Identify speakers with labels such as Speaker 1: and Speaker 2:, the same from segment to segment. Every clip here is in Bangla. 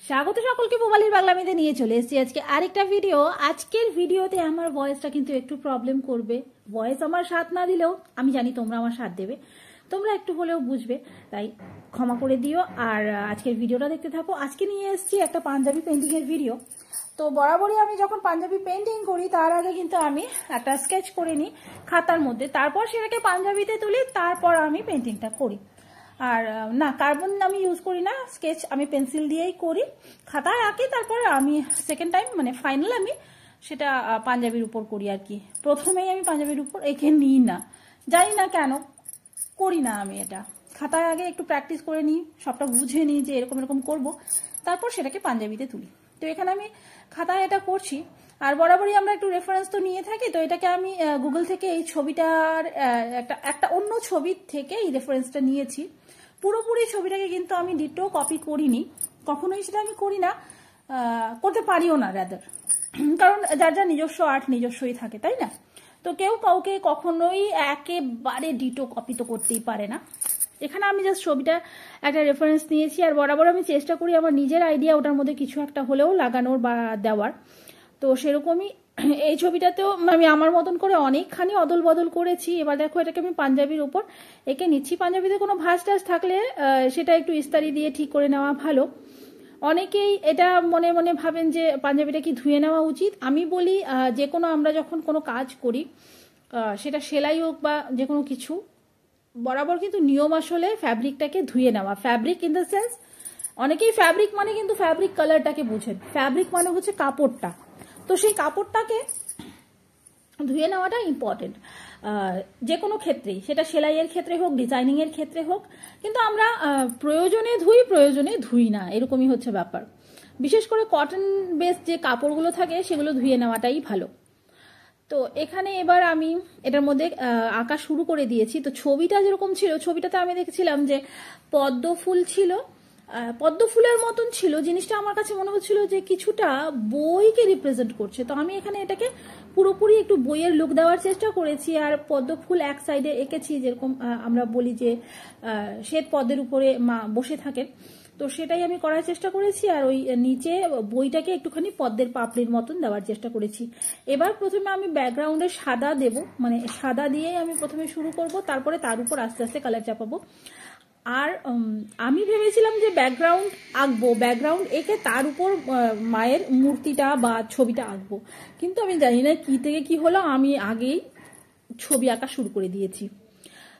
Speaker 1: স্বাগত সকলকে মোবাইলের বাংলামেতে নিয়ে চলে এসেছি আজকে আরেকটা ভিডিও। আজকের ভিডিওতে আমার ভয়েসটা কিন্তু একটু প্রবলেম করবে। ভয়েস আমার সাথ না দিলেও আমি জানি তোমরা আমার সাথ দেবে, তোমরা একটু হলেও বুঝবে, তাই ক্ষমা করে দিও। আর আজকের ভিডিওটা দেখতে থাকো। আজকে নিয়ে এসেছি একটা পাঞ্জাবি পেন্টিংয়ের ভিডিও। তো বরাবরই আমি যখন পাঞ্জাবি পেন্টিং করি তার আগে কিন্তু আমি একটা স্কেচ করে নিই খাতার মধ্যে, তারপর সেটাকে পাঞ্জাবিতে তুলি, তারপর আমি পেন্টিংটা করি। আর না, কার্বন আমি ইউজ করি না, স্কেচ আমি পেন্সিল দিয়েই করি, খাতায় আঁকি, তারপর আমি সেকেন্ড টাইম মানে ফাইনাল আমি সেটা পাঞ্জাবির উপর করি আর কি। প্রথমেই আমি পাঞ্জাবির উপর এঁকে নিই না, জানি না কেন করি না আমি এটা। খাতায় আগে একটু প্র্যাকটিস করে নিই, সবটা বুঝে নিই যে এরকম এরকম করব, তারপর সেটাকে পাঞ্জাবিতে তুলি। তো এখানে আমি খাতায় এটা করছি। আর বরাবরই আমরা একটু রেফারেন্স তো নিয়ে থাকি, তো এটাকে আমি গুগল থেকে এই ছবিটার একটা অন্য ছবির থেকে এই রেফারেন্সটা নিয়েছি। পুরোপুরি ছবিটাকে কিন্তু আমি ডিটো কপি করিনি, কখনোই সেটা আমি করি না, করতে পারিও না রাদার, কারণ যার যার নিজস্ব আর্ট নিজস্বই থাকে, তাই না? তো কেউ কাউকে কখনোই একেবারে ডিটো কপি তো করতেই পারে না। এখানে আমি জাস্ট ছবিটা একটা রেফারেন্স নিয়েছি, আর বরাবর আমি চেষ্টা করি আমার নিজের আইডিয়া ওটার মধ্যে কিছু একটা হলেও লাগানোর বা দেওয়ার। তো সেরকমই এই ছবিটাতেও আমি আমার মতন করে অনেকখানি অদল বদল করেছি। এবার দেখো এটাকে আমি পাঞ্জাবির উপর এঁকে নিচ্ছি। পাঞ্জাবিতে কোনো ভাঁজ টাজ থাকলে সেটা একটু ইস্তারি দিয়ে ঠিক করে নেওয়া ভালো। অনেকেই এটা মনে মনে ভাবেন যে পাঞ্জাবিটা কি ধুয়ে নেওয়া উচিত। আমি বলি যে কোনো আমরা যখন কোনো কাজ করি, সেটা সেলাই হোক বা যে কোনো কিছু, বরাবর কিন্তু নিয়ম আসলে ফ্যাব্রিকটাকে ধুয়ে নেওয়া। ফ্যাব্রিক ইন দ্য সেন্স, অনেকেই ফ্যাব্রিক মানে কিন্তু ফ্যাব্রিক কালারটাকে বুঝেন, ফ্যাব্রিক মানে হচ্ছে কাপড়টা। তো সেই কাপড়টাকে ধুয়ে নেওয়াটা ইম্পর্টেন্ট যে কোনো ক্ষেত্রেই, সেটা সেলাইয়ের ক্ষেত্রে হোক, ডিজাইনিংয়ের ক্ষেত্রে হোক। কিন্তু আমরা প্রয়োজনে ধুই, প্রয়োজনে ধুই না, এরকমই হচ্ছে ব্যাপার। বিশেষ করে কটন বেস যে কাপড়গুলো থাকে সেগুলো ধুয়ে নেওয়াটাই ভালো। তো এখানে এবার আমি এটার মধ্যে আঁকা শুরু করে দিয়েছি। তো ছবিটা যেরকম ছিল, ছবিটাতে আমি দেখছিলাম যে পদ্ম ফুল ছিল, পদ্ম ফুলের মতন ছিল জিনিসটা। আমার কাছে মনে হচ্ছিল যে কিছুটা বইকে রিপ্রেজেন্ট করছে, তো আমি এখানে এটাকে পুরোপুরি একটু বইয়ের লুক দেওয়ার চেষ্টা করেছি। আর পদ্ম ফুল এক সাইডে এঁকেছি, যেরকম আমরা বলি যে শ্বেত পদ্মের উপরে মা বসে থাকেন, তো সেটাই আমি করার চেষ্টা করেছি। আর ওই নিচে বইটাকে একটুখানি পদ্মের পাপড়ির মতন দেওয়ার চেষ্টা করেছি। এবার প্রথমে আমি ব্যাকগ্রাউন্ডে সাদা দেব, মানে সাদা দিয়েই আমি প্রথমে শুরু করব, তারপরে তার উপর আস্তে আস্তে কালার চাপাবো। আর আমি ভেবেছিলাম যে ব্যাকগ্রাউন্ড আঁকবো, ব্যাকগ্রাউন্ড এঁকে তার উপর মায়ের মূর্তিটা বা ছবিটা আঁকবো, কিন্তু আমি জানি না কি থেকে কি হলো, আমি আগেই ছবি আঁকা শুরু করে দিয়েছি।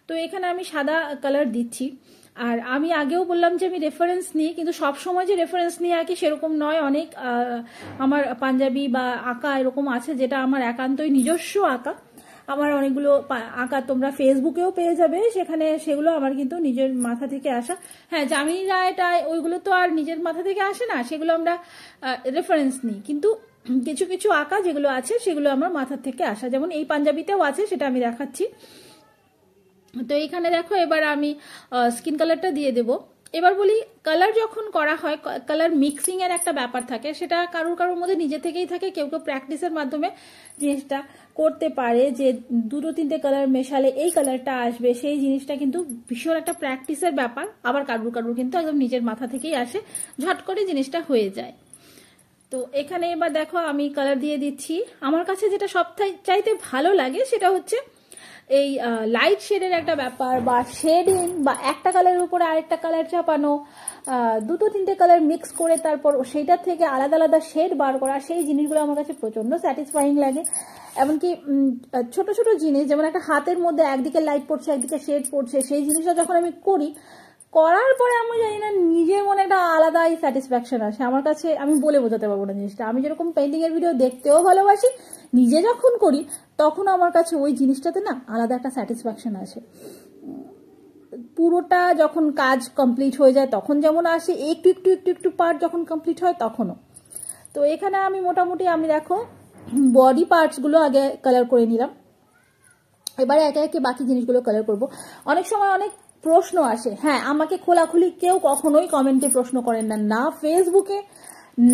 Speaker 1: তো এখানে আমি সাদা কালার দিচ্ছি। আর আমি আগেও বললাম যে আমি রেফারেন্স নিই, কিন্তু সব সময় যে রেফারেন্স নিয়ে আঁকি সেরকম নয়। অনেক আমার পাঞ্জাবি বা আঁকা এরকম আছে যেটা আমার একান্তই নিজস্ব আঁকা। আমার অনেকগুলো আঁকা তোমরা ফেসবুকেও পেয়ে যাবে, সেখানে সেগুলো আমার কিন্তু নিজের মাথা থেকে আসা। হ্যাঁ, যামিনী রায়টা ওইগুলো তো আর নিজের মাথা থেকে আসে না, সেগুলো আমরা রেফারেন্স নিই। কিন্তু কিছু কিছু আঁকা যেগুলো আছে সেগুলো আমার মাথার থেকে আসা, যেমন এই পাঞ্জাবিতেও আছে, সেটা আমি দেখাচ্ছি। তো এইখানে দেখো এবার আমি স্কিন কালারটা দিয়ে দেব। এবার বলি, কালার যখন করা হয়, কালার মিক্সিং এর একটা ব্যাপার থাকে, সেটা কারোর কারোর মধ্যে নিজে থেকেই থাকে। কেউ কেউ প্র্যাকটিসের মাধ্যমে জিনিসটা করতে পারে, যে দুটো তিনটে কালার মেশালে এই কালারটা আসবে, সেই জিনিসটা কিন্তু ভীষণ একটা প্র্যাকটিসের ব্যাপার। আবার কারোর কারোর কিন্তু একদম নিজের মাথা থেকেই আসে, ঝট করে জিনিসটা হয়ে যায়। তো এখানে এবার দেখো আমি কালার দিয়ে দিচ্ছি। আমার কাছে যেটা সব চাইতে ভালো লাগে সেটা হচ্ছে এই লাইট শেডের একটা ব্যাপার, বা শেডিং, বা একটা কালারের উপরে আরেকটা কালার চাপানো, দুটো তিনটে কালার মিক্স করে তারপর সেইটার থেকে আলাদা আলাদা শেড বার করা, সেই জিনিসগুলো আমার কাছে প্রচন্ড স্যাটিসফাইং লাগে। এমনকি ছোট ছোট জিনিস, যেমন একটা হাতের মধ্যে একদিকে লাইট পড়ছে একদিকে শেড পড়ছে, সেই জিনিসটা যখন আমি করি, করার পরে আমি জানি না নিজের মনে একটা আলাদাই স্যাটিসফ্যাকশন আসে আমার কাছে। আমি বলে বোঝাতে পারবো না জিনিসটা। আমি যেরকম পেন্টিং এর ভিডিও দেখতেও ভালোবাসি, নিজে যখন করি তখন আমার কাছে ওই জিনিসটাতে না আলাদা একটা স্যাটিসফ্যাকশন আসে। পুরোটা যখন কাজ কমপ্লিট হয়ে যায় তখন যেমন আসে, একটু একটু একটু একটু পার্ট যখন কমপ্লিট হয় তখনও। তো এখানে আমি মোটামুটি আমি দেখো বডি পার্টসগুলো আগে কালার করে নিলাম, এবারে একে একে বাকি জিনিসগুলো কালার করব। অনেক সময় অনেক প্রশ্ন আসে, হ্যাঁ, আমাকে খোলাখুলি কেউ কখনোই কমেন্টে প্রশ্ন করেন না, না ফেসবুকে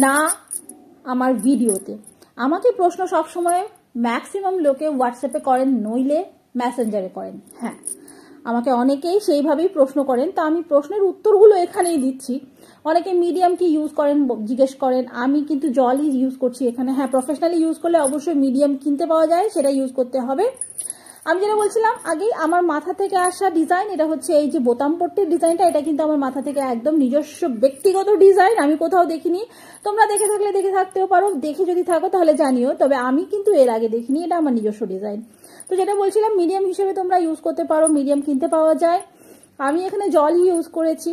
Speaker 1: না আমার ভিডিওতে। আমাকে প্রশ্ন সবসময় ম্যাক্সিমাম লোকে হোয়াটসঅ্যাপে করেন, নইলে মেসেঞ্জারে করেন। হ্যাঁ, আমাকে অনেকেই সেইভাবেই প্রশ্ন করেন, তা আমি প্রশ্নের উত্তরগুলো এখানেই দিচ্ছি। অনেকে মিডিয়াম কি ইউজ করেন জিজ্ঞেস করেন, আমি কিন্তু জলই ইউজ করছি এখানে। হ্যাঁ, প্রফেশনালি ইউজ করলে অবশ্যই মিডিয়াম কিনতে পাওয়া যায়, সেটা ইউজ করতে হবে। আমি যেটা বলছিলাম আগেই, আমার মাথা থেকে আসা ডিজাইন, এটা হচ্ছে এই যে বোতাম পট্টির ডিজাইনটা, এটা কিন্তু আমার মাথা থেকে একদম নিজস্ব ব্যক্তিগত ডিজাইন, আমি কোথাও দেখিনি। তোমরা দেখে থাকলে দেখে থাকতেও পারো, দেখে যদি থাকো তাহলে জানিও, তবে আমি কিন্তু এর আগে দেখিনি, এটা আমার নিজস্ব ডিজাইন। তো যেটা বলছিলাম, মিডিয়াম হিসেবে তোমরা ইউজ করতে পারো, মিডিয়াম কিনতে পাওয়া যায়। আমি এখানে জলই ইউজ করেছি,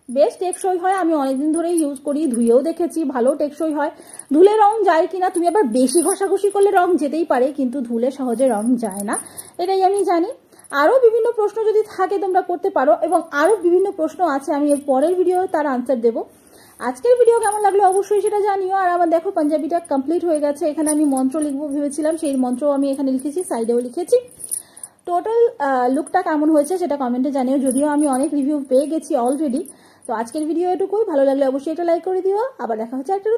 Speaker 1: বেশ টেকসই হয়, আমি অনেকদিন ধরেই ইউজ করি, ধুয়েও দেখেছি, ভালো টেকসই হয়। ধুলে রং যায় কিনা, তুমি আবার বেশি ঘষাঘষি করলে রং যেতেই পারে, কিন্তু ধুলে সহজে রং যায় না, এটাই আমি জানি। আরও বিভিন্ন প্রশ্ন যদি থাকে তোমরা করতে পারো, এবং আরও বিভিন্ন প্রশ্ন আছে, আমি এর পরের ভিডিও তার আনসার দেবো। আজকের ভিডিও কেমন লাগলো অবশ্যই সেটা জানিও। আর আমার দেখো পাঞ্জাবিটা কমপ্লিট হয়ে গেছে, এখানে আমি মন্ত্র লিখবো ভেবেছিলাম, সেই মন্ত্র আমি এখানে লিখেছি, সাইডেও লিখেছি। টোটাল লুকটা কেমন হয়েছে সেটা কমেন্টে জানিও, যদিও আমি অনেক রিভিউ পেয়ে গেছি অলরেডি। তো আজকের ভিডিও এটুকুই, ভালো লাগলে অবশ্যই একটা লাইক করে দিও। আবার দেখা হচ্ছে একটা